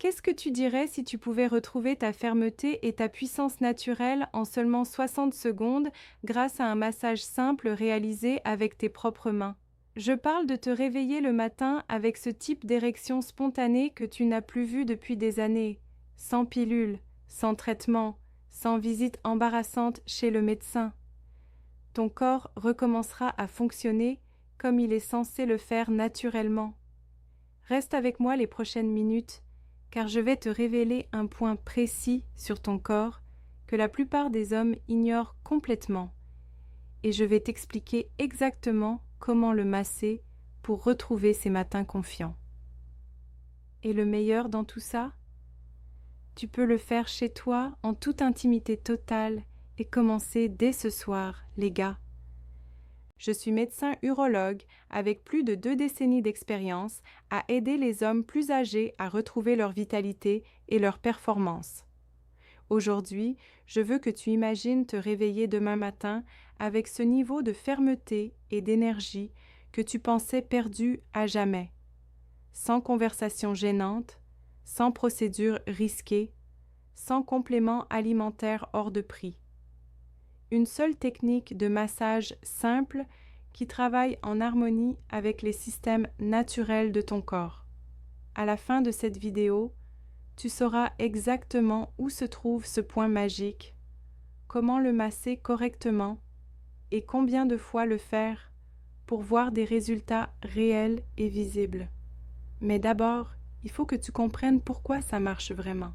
Qu'est-ce que tu dirais si tu pouvais retrouver ta fermeté et ta puissance naturelle en seulement 60 secondes grâce à un massage simple réalisé avec tes propres mains? Je parle de te réveiller le matin avec ce type d'érection spontanée que tu n'as plus vu depuis des années, sans pilule, sans traitement, sans visite embarrassante chez le médecin. Ton corps recommencera à fonctionner comme il est censé le faire naturellement. Reste avec moi les prochaines minutes, car je vais te révéler un point précis sur ton corps que la plupart des hommes ignorent complètement, et je vais t'expliquer exactement comment le masser pour retrouver ces matins confiants. Et le meilleur dans tout ça? Tu peux le faire chez toi en toute intimité totale et commencer dès ce soir, les gars. Je suis médecin urologue avec plus de 2 décennies d'expérience à aider les hommes plus âgés à retrouver leur vitalité et leur performance. Aujourd'hui, je veux que tu imagines te réveiller demain matin avec ce niveau de fermeté et d'énergie que tu pensais perdu à jamais, sans conversation gênante, sans procédure risquée, sans complément alimentaire hors de prix. Une seule technique de massage simple qui travaille en harmonie avec les systèmes naturels de ton corps. À la fin de cette vidéo, tu sauras exactement où se trouve ce point magique, comment le masser correctement et combien de fois le faire pour voir des résultats réels et visibles. Mais d'abord, il faut que tu comprennes pourquoi ça marche vraiment.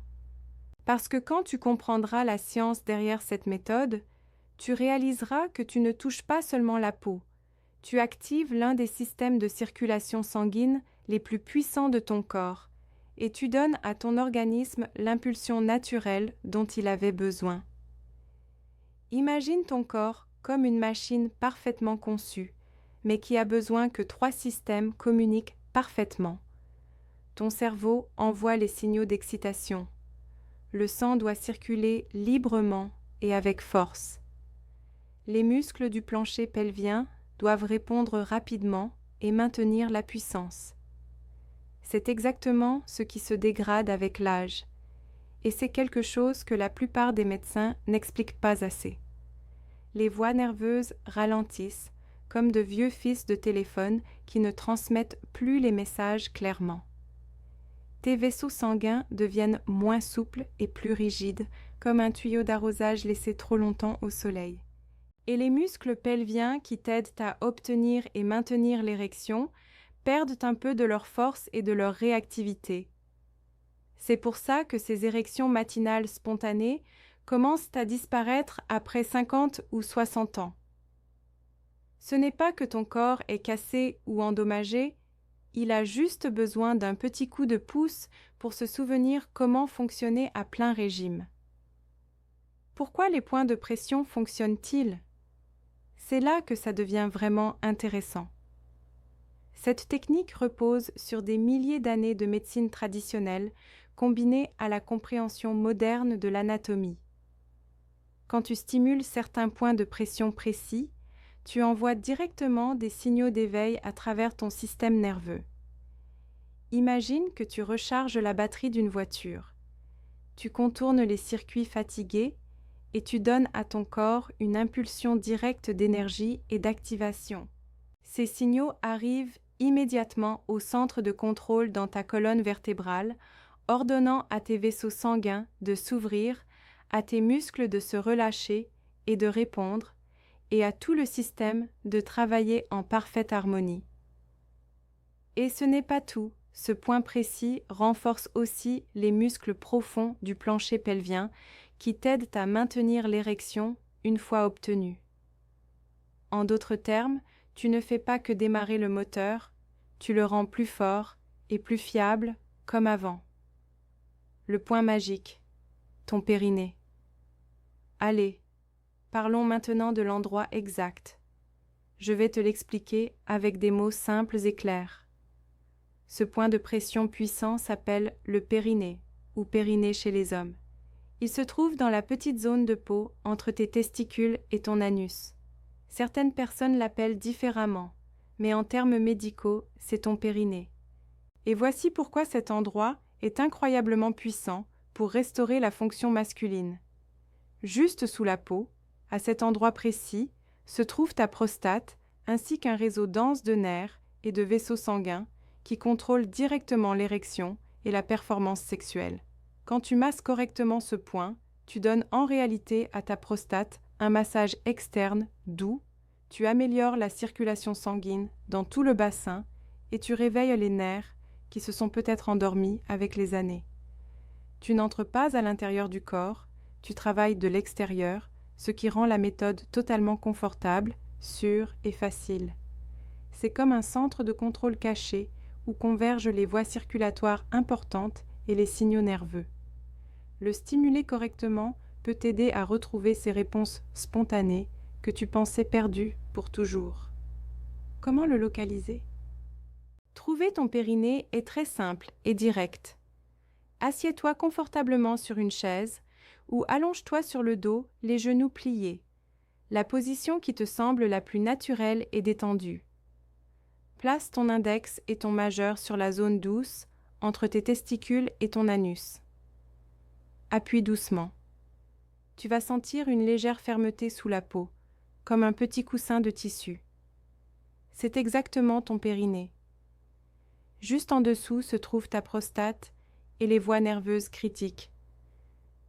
Parce que quand tu comprendras la science derrière cette méthode, tu réaliseras que tu ne touches pas seulement la peau, tu actives l'un des systèmes de circulation sanguine les plus puissants de ton corps et tu donnes à ton organisme l'impulsion naturelle dont il avait besoin. Imagine ton corps comme une machine parfaitement conçue, mais qui a besoin que 3 systèmes communiquent parfaitement. Ton cerveau envoie les signaux d'excitation. Le sang doit circuler librement et avec force. Les muscles du plancher pelvien doivent répondre rapidement et maintenir la puissance. C'est exactement ce qui se dégrade avec l'âge, et c'est quelque chose que la plupart des médecins n'expliquent pas assez. Les voies nerveuses ralentissent, comme de vieux fils de téléphone qui ne transmettent plus les messages clairement. Tes vaisseaux sanguins deviennent moins souples et plus rigides, comme un tuyau d'arrosage laissé trop longtemps au soleil. Et les muscles pelviens qui t'aident à obtenir et maintenir l'érection perdent un peu de leur force et de leur réactivité. C'est pour ça que ces érections matinales spontanées commencent à disparaître après 50 ou 60 ans. Ce n'est pas que ton corps est cassé ou endommagé, il a juste besoin d'un petit coup de pouce pour se souvenir comment fonctionner à plein régime. Pourquoi les points de pression fonctionnent-ils? C'est là que ça devient vraiment intéressant. Cette technique repose sur des milliers d'années de médecine traditionnelle combinée à la compréhension moderne de l'anatomie. Quand tu stimules certains points de pression précis, tu envoies directement des signaux d'éveil à travers ton système nerveux. Imagine que tu recharges la batterie d'une voiture. Tu contournes les circuits fatigués et tu donnes à ton corps une impulsion directe d'énergie et d'activation. Ces signaux arrivent immédiatement au centre de contrôle dans ta colonne vertébrale, ordonnant à tes vaisseaux sanguins de s'ouvrir, à tes muscles de se relâcher et de répondre, et à tout le système de travailler en parfaite harmonie. Et ce n'est pas tout, ce point précis renforce aussi les muscles profonds du plancher pelvien qui t'aident à maintenir l'érection une fois obtenue. En d'autres termes, tu ne fais pas que démarrer le moteur, tu le rends plus fort et plus fiable comme avant. Le point magique, ton périnée. Allez, parlons maintenant de l'endroit exact. Je vais te l'expliquer avec des mots simples et clairs. Ce point de pression puissant s'appelle le périnée ou périnée chez les hommes. Il se trouve dans la petite zone de peau entre tes testicules et ton anus. Certaines personnes l'appellent différemment, mais en termes médicaux, c'est ton périnée. Et voici pourquoi cet endroit est incroyablement puissant pour restaurer la fonction masculine. Juste sous la peau, à cet endroit précis, se trouve ta prostate ainsi qu'un réseau dense de nerfs et de vaisseaux sanguins qui contrôlent directement l'érection et la performance sexuelle. Quand tu masses correctement ce point, tu donnes en réalité à ta prostate un massage externe doux, tu améliores la circulation sanguine dans tout le bassin et tu réveilles les nerfs qui se sont peut-être endormis avec les années. Tu n'entres pas à l'intérieur du corps, tu travailles de l'extérieur, ce qui rend la méthode totalement confortable, sûre et facile. C'est comme un centre de contrôle caché où convergent les voies circulatoires importantes et les signaux nerveux. Le stimuler correctement peut t'aider à retrouver ces réponses spontanées que tu pensais perdues pour toujours. Comment le localiser? Trouver ton périnée est très simple et direct. Assieds-toi confortablement sur une chaise ou allonge-toi sur le dos, les genoux pliés, la position qui te semble la plus naturelle et détendue. Place ton index et ton majeur sur la zone douce, entre tes testicules et ton anus. Appuie doucement. Tu vas sentir une légère fermeté sous la peau, comme un petit coussin de tissu. C'est exactement ton périnée. Juste en dessous se trouve ta prostate et les voies nerveuses critiques.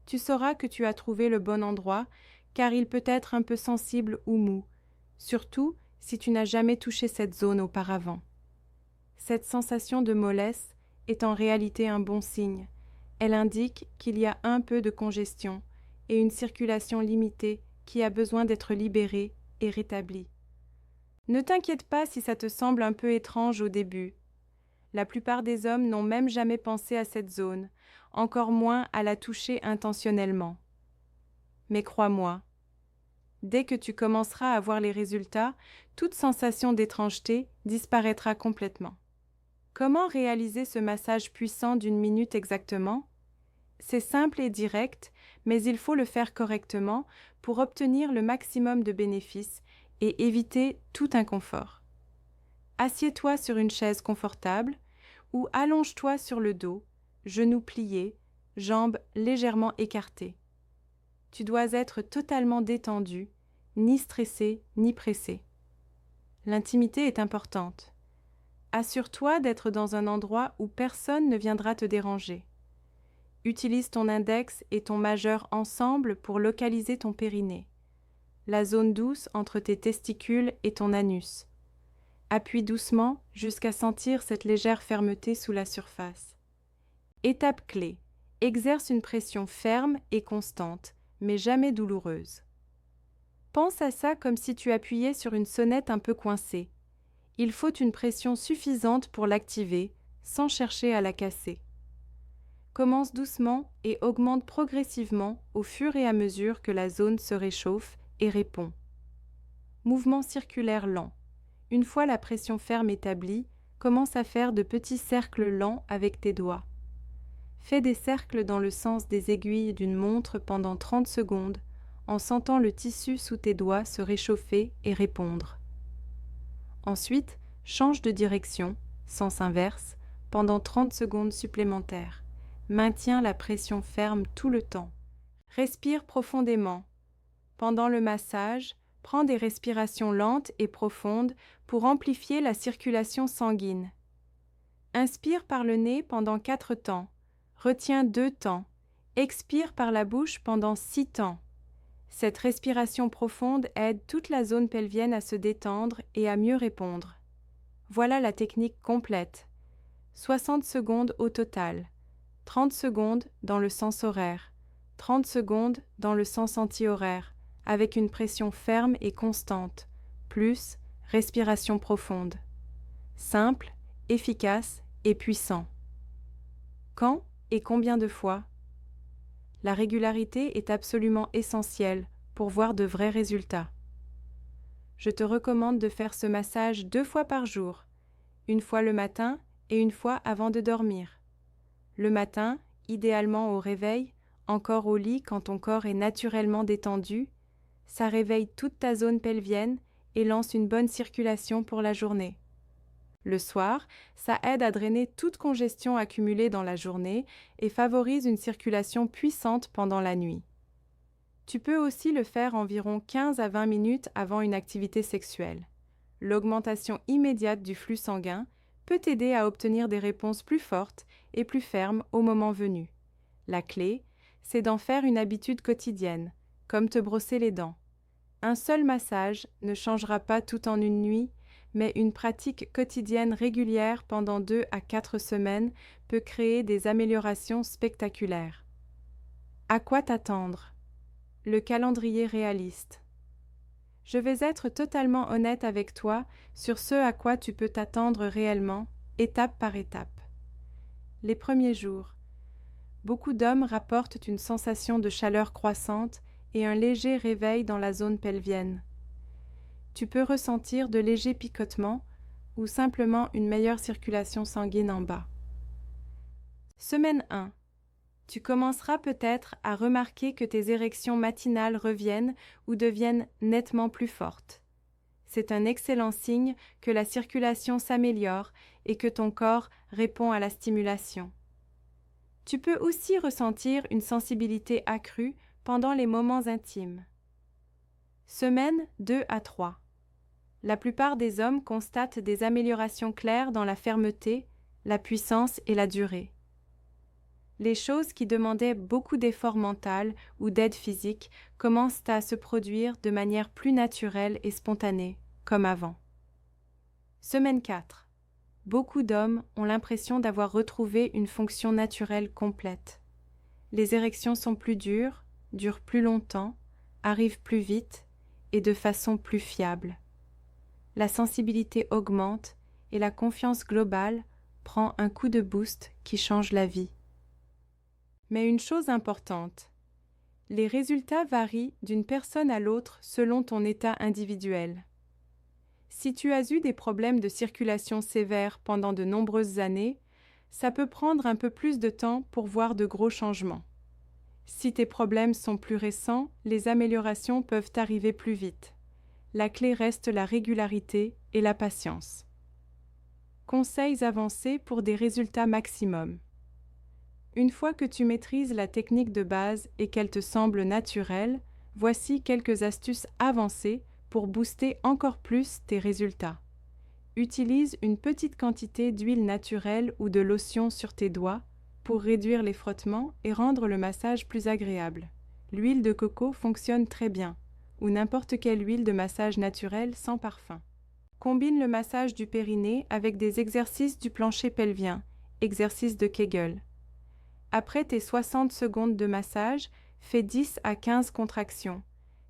Tu sauras que tu as trouvé le bon endroit, car il peut être un peu sensible ou mou, surtout si tu n'as jamais touché cette zone auparavant. Cette sensation de mollesse est en réalité un bon signe. Elle indique qu'il y a un peu de congestion et une circulation limitée qui a besoin d'être libérée et rétablie. Ne t'inquiète pas si ça te semble un peu étrange au début. La plupart des hommes n'ont même jamais pensé à cette zone, encore moins à la toucher intentionnellement. Mais crois-moi, dès que tu commenceras à voir les résultats, toute sensation d'étrangeté disparaîtra complètement. Comment réaliser ce massage puissant d'une minute exactement? C'est simple et direct, mais il faut le faire correctement pour obtenir le maximum de bénéfices et éviter tout inconfort. Assieds-toi sur une chaise confortable ou allonge-toi sur le dos, genoux pliés, jambes légèrement écartées. Tu dois être totalement détendu, ni stressé ni pressé. L'intimité est importante. Assure-toi d'être dans un endroit où personne ne viendra te déranger. Utilise ton index et ton majeur ensemble pour localiser ton périnée, la zone douce entre tes testicules et ton anus. Appuie doucement jusqu'à sentir cette légère fermeté sous la surface. Étape clé. Exerce une pression ferme et constante, mais jamais douloureuse. Pense à ça comme si tu appuyais sur une sonnette un peu coincée. Il faut une pression suffisante pour l'activer, sans chercher à la casser. Commence doucement et augmente progressivement au fur et à mesure que la zone se réchauffe et répond. Mouvement circulaire lent. Une fois la pression ferme établie, commence à faire de petits cercles lents avec tes doigts. Fais des cercles dans le sens des aiguilles d'une montre pendant 30 secondes en sentant le tissu sous tes doigts se réchauffer et répondre. Ensuite, change de direction, sens inverse, pendant 30 secondes supplémentaires. Maintiens la pression ferme tout le temps. Respire profondément. Pendant le massage, prends des respirations lentes et profondes pour amplifier la circulation sanguine. Inspire par le nez pendant 4 temps. Retiens 2 temps. Expire par la bouche pendant 6 temps. Cette respiration profonde aide toute la zone pelvienne à se détendre et à mieux répondre. Voilà la technique complète. 60 secondes au total. 30 secondes dans le sens horaire. 30 secondes dans le sens anti-horaire, avec une pression ferme et constante, plus respiration profonde. Simple, efficace et puissant. Quand et combien de fois? La régularité est absolument essentielle pour voir de vrais résultats. Je te recommande de faire ce massage 2 fois par jour, une fois le matin et une fois avant de dormir. Le matin, idéalement au réveil, encore au lit quand ton corps est naturellement détendu, ça réveille toute ta zone pelvienne et lance une bonne circulation pour la journée. Le soir, ça aide à drainer toute congestion accumulée dans la journée et favorise une circulation puissante pendant la nuit. Tu peux aussi le faire environ 15 à 20 minutes avant une activité sexuelle. L'augmentation immédiate du flux sanguin peut t'aider à obtenir des réponses plus fortes et plus fermes au moment venu. La clé, c'est d'en faire une habitude quotidienne, comme te brosser les dents. Un seul massage ne changera pas tout en une nuit, mais une pratique quotidienne régulière pendant 2 à 4 semaines peut créer des améliorations spectaculaires. À quoi t'attendre? Le calendrier réaliste. Je vais être totalement honnête avec toi sur ce à quoi tu peux t'attendre réellement, étape par étape. Les premiers jours. Beaucoup d'hommes rapportent une sensation de chaleur croissante et un léger réveil dans la zone pelvienne. Tu peux ressentir de légers picotements ou simplement une meilleure circulation sanguine en bas. Semaine 1. Tu commenceras peut-être à remarquer que tes érections matinales reviennent ou deviennent nettement plus fortes. C'est un excellent signe que la circulation s'améliore et que ton corps répond à la stimulation. Tu peux aussi ressentir une sensibilité accrue pendant les moments intimes. Semaine 2 à 3. La plupart des hommes constatent des améliorations claires dans la fermeté, la puissance et la durée. Les choses qui demandaient beaucoup d'effort mental ou d'aide physique commencent à se produire de manière plus naturelle et spontanée, comme avant. Semaine 4. Beaucoup d'hommes ont l'impression d'avoir retrouvé une fonction naturelle complète. Les érections sont plus dures, durent plus longtemps, arrivent plus vite et de façon plus fiable. La sensibilité augmente et la confiance globale prend un coup de boost qui change la vie. Mais une chose importante, les résultats varient d'une personne à l'autre selon ton état individuel. Si tu as eu des problèmes de circulation sévères pendant de nombreuses années, ça peut prendre un peu plus de temps pour voir de gros changements. Si tes problèmes sont plus récents, les améliorations peuvent arriver plus vite. La clé reste la régularité et la patience. Conseils avancés pour des résultats maximum. Une fois que tu maîtrises la technique de base et qu'elle te semble naturelle, voici quelques astuces avancées pour booster encore plus tes résultats. Utilise une petite quantité d'huile naturelle ou de lotion sur tes doigts pour réduire les frottements et rendre le massage plus agréable. L'huile de coco fonctionne très bien, ou n'importe quelle huile de massage naturelle sans parfum. Combine le massage du périnée avec des exercices du plancher pelvien, exercices de Kegel. Après tes 60 secondes de massage, fais 10 à 15 contractions.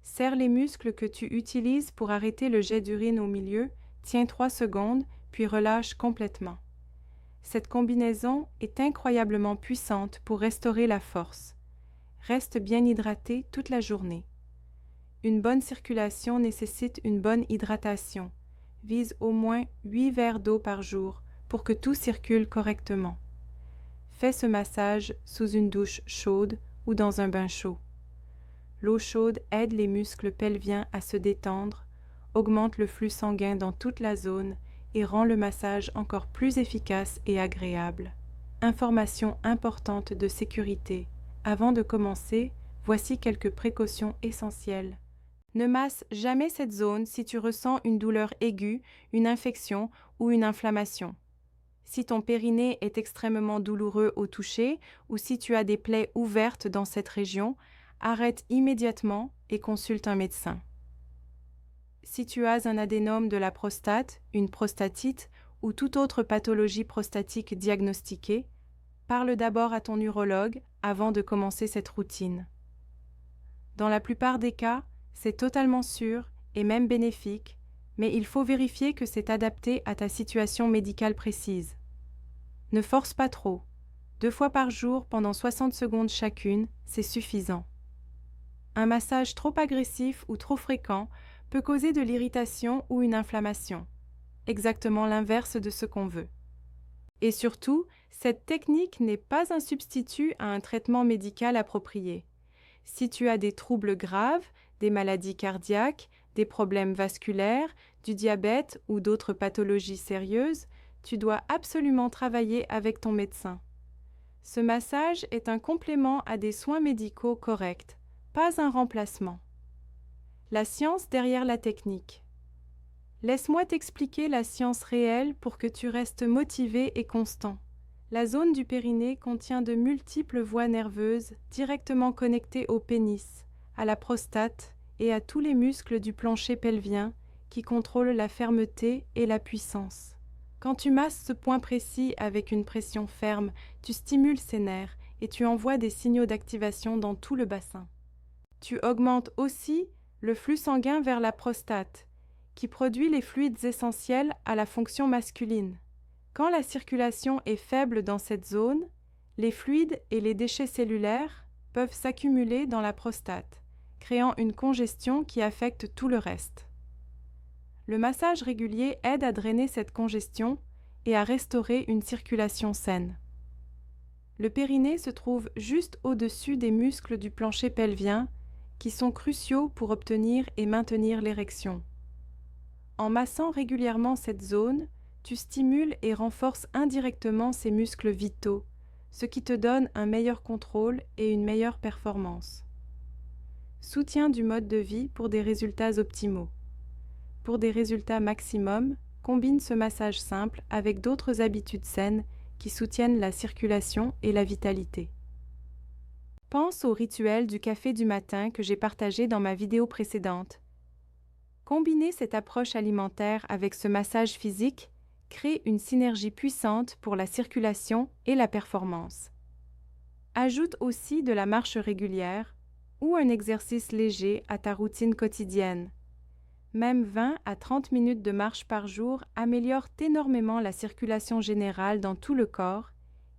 Serre les muscles que tu utilises pour arrêter le jet d'urine au milieu, tiens 3 secondes, puis relâche complètement. Cette combinaison est incroyablement puissante pour restaurer la force. Reste bien hydraté toute la journée. Une bonne circulation nécessite une bonne hydratation. Vise au moins 8 verres d'eau par jour pour que tout circule correctement. Fais ce massage sous une douche chaude ou dans un bain chaud. L'eau chaude aide les muscles pelviens à se détendre, augmente le flux sanguin dans toute la zone et rend le massage encore plus efficace et agréable. Information importante de sécurité. Avant de commencer, voici quelques précautions essentielles. Ne masse jamais cette zone si tu ressens une douleur aiguë, une infection ou une inflammation. Si ton périnée est extrêmement douloureux au toucher ou si tu as des plaies ouvertes dans cette région, arrête immédiatement et consulte un médecin. Si tu as un adénome de la prostate, une prostatite ou toute autre pathologie prostatique diagnostiquée, parle d'abord à ton urologue avant de commencer cette routine. Dans la plupart des cas, c'est totalement sûr et même bénéfique, mais il faut vérifier que c'est adapté à ta situation médicale précise. Ne force pas trop. 2 fois par jour pendant 60 secondes chacune, c'est suffisant. Un massage trop agressif ou trop fréquent peut causer de l'irritation ou une inflammation, exactement l'inverse de ce qu'on veut. Et surtout, cette technique n'est pas un substitut à un traitement médical approprié. Si tu as des troubles graves, des maladies cardiaques, des problèmes vasculaires, du diabète ou d'autres pathologies sérieuses, tu dois absolument travailler avec ton médecin. Ce massage est un complément à des soins médicaux corrects, pas un remplacement. La science derrière la technique. Laisse-moi t'expliquer la science réelle pour que tu restes motivé et constant. La zone du périnée contient de multiples voies nerveuses directement connectées au pénis, à la prostate et à tous les muscles du plancher pelvien qui contrôlent la fermeté et la puissance. Quand tu masses ce point précis avec une pression ferme, tu stimules ces nerfs et tu envoies des signaux d'activation dans tout le bassin. Tu augmentes aussi le flux sanguin vers la prostate, qui produit les fluides essentiels à la fonction masculine. Quand la circulation est faible dans cette zone, les fluides et les déchets cellulaires peuvent s'accumuler dans la prostate, créant une congestion qui affecte tout le reste. Le massage régulier aide à drainer cette congestion et à restaurer une circulation saine. Le périnée se trouve juste au-dessus des muscles du plancher pelvien qui sont cruciaux pour obtenir et maintenir l'érection. En massant régulièrement cette zone, tu stimules et renforces indirectement ces muscles vitaux, ce qui te donne un meilleur contrôle et une meilleure performance. Soutien du mode de vie pour des résultats optimaux. Pour des résultats maximum, combine ce massage simple avec d'autres habitudes saines qui soutiennent la circulation et la vitalité. Pense au rituel du café du matin que j'ai partagé dans ma vidéo précédente. Combiner cette approche alimentaire avec ce massage physique crée une synergie puissante pour la circulation et la performance. Ajoute aussi de la marche régulière ou un exercice léger à ta routine quotidienne. Même 20 à 30 minutes de marche par jour améliorent énormément la circulation générale dans tout le corps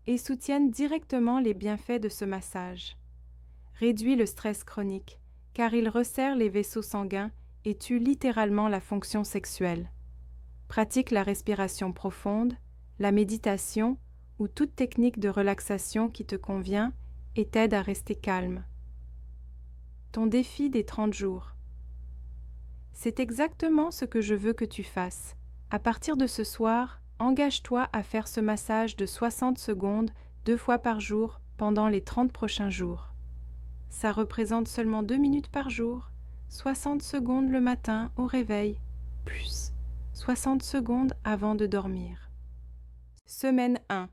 et soutiennent directement les bienfaits de ce massage. Réduis le stress chronique, car il resserre les vaisseaux sanguins et tue littéralement la fonction sexuelle. Pratique la respiration profonde, la méditation ou toute technique de relaxation qui te convient et t'aide à rester calme. Ton défi des 30 jours. C'est exactement ce que je veux que tu fasses. À partir de ce soir, engage-toi à faire ce massage de 60 secondes 2 fois par jour pendant les 30 prochains jours. Ça représente seulement 2 minutes par jour, 60 secondes le matin au réveil, plus 60 secondes avant de dormir. Semaine 1.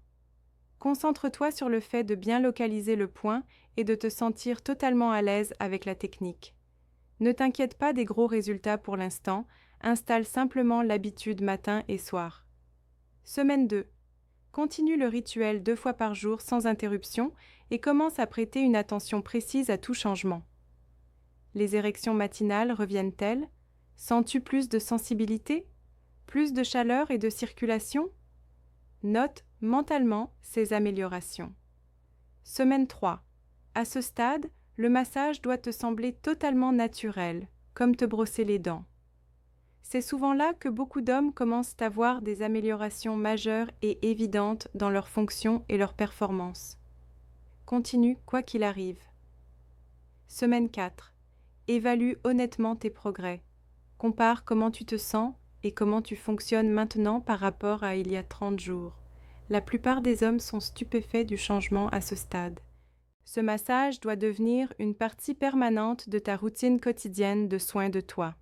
Concentre-toi sur le fait de bien localiser le point et de te sentir totalement à l'aise avec la technique. Ne t'inquiète pas des gros résultats pour l'instant, installe simplement l'habitude matin et soir. Semaine 2. Continue le rituel 2 fois par jour sans interruption et commence à prêter une attention précise à tout changement. Les érections matinales reviennent-elles? Sens-tu plus de sensibilité? Plus de chaleur et de circulation? Note mentalement ces améliorations. Semaine 3. À ce stade, le massage doit te sembler totalement naturel, comme te brosser les dents. C'est souvent là que beaucoup d'hommes commencent à voir des améliorations majeures et évidentes dans leurs fonctions et leurs performances. Continue quoi qu'il arrive. Semaine 4. Évalue honnêtement tes progrès. Compare comment tu te sens et comment tu fonctionnes maintenant par rapport à il y a 30 jours. La plupart des hommes sont stupéfaits du changement à ce stade. Ce massage doit devenir une partie permanente de ta routine quotidienne de soins de toi.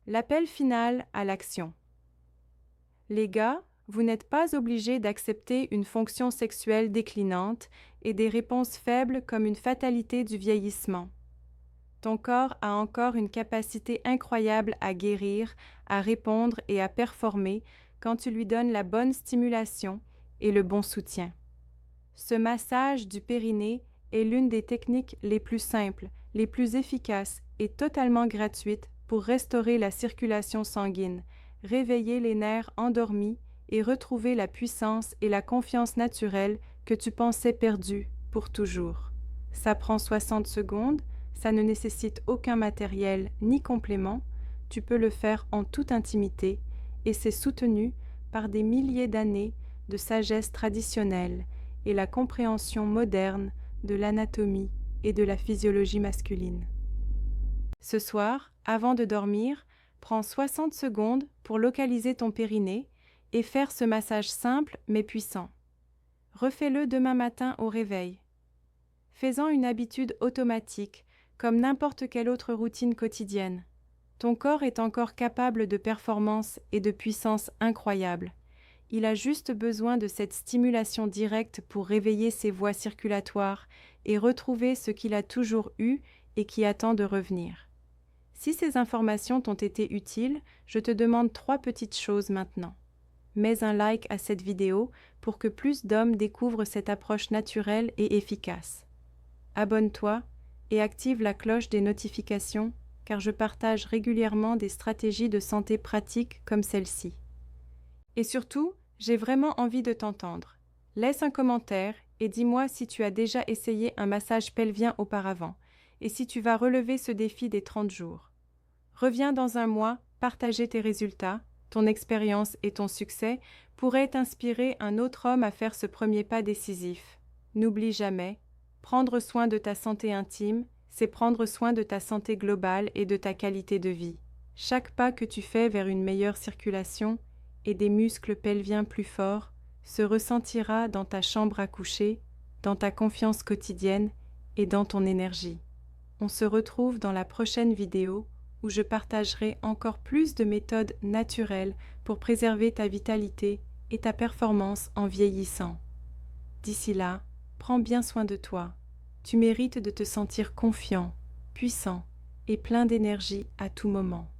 L'appel final à l'action. Les gars, vous n'êtes pas obligés d'accepter une fonction sexuelle déclinante et des réponses faibles comme une fatalité du vieillissement. Ton corps a encore une capacité incroyable à guérir, à répondre et à performer quand tu lui donnes la bonne stimulation et le bon soutien. Ce massage du périnée est l'une des techniques les plus simples, les plus efficaces et totalement gratuites pour restaurer la circulation sanguine, réveiller les nerfs endormis et retrouver la puissance et la confiance naturelle que tu pensais perdues pour toujours. Ça prend 60 secondes, ça ne nécessite aucun matériel ni complément, tu peux le faire en toute intimité et c'est soutenu par des milliers d'années de sagesse traditionnelle et la compréhension moderne de l'anatomie et de la physiologie masculine. Ce soir, avant de dormir, prends 60 secondes pour localiser ton périnée et faire ce massage simple mais puissant. Refais-le demain matin au réveil. Fais-en une habitude automatique, comme n'importe quelle autre routine quotidienne. Ton corps est encore capable de performances et de puissance incroyables. Il a juste besoin de cette stimulation directe pour réveiller ses voies circulatoires et retrouver ce qu'il a toujours eu et qui attend de revenir. Si ces informations t'ont été utiles, je te demande 3 petites choses maintenant. Mets un like à cette vidéo pour que plus d'hommes découvrent cette approche naturelle et efficace. Abonne-toi et active la cloche des notifications car je partage régulièrement des stratégies de santé pratiques comme celle-ci. Et surtout, j'ai vraiment envie de t'entendre. Laisse un commentaire et dis-moi si tu as déjà essayé un massage pelvien auparavant et si tu vas relever ce défi des 30 jours. Reviens dans un mois, partager tes résultats, ton expérience et ton succès pourraient inspirer un autre homme à faire ce premier pas décisif. N'oublie jamais, prendre soin de ta santé intime, c'est prendre soin de ta santé globale et de ta qualité de vie. Chaque pas que tu fais vers une meilleure circulation et des muscles pelviens plus forts se ressentira dans ta chambre à coucher, dans ta confiance quotidienne et dans ton énergie. On se retrouve dans la prochaine vidéo où je partagerai encore plus de méthodes naturelles pour préserver ta vitalité et ta performance en vieillissant. D'ici là, prends bien soin de toi. Tu mérites de te sentir confiant, puissant et plein d'énergie à tout moment.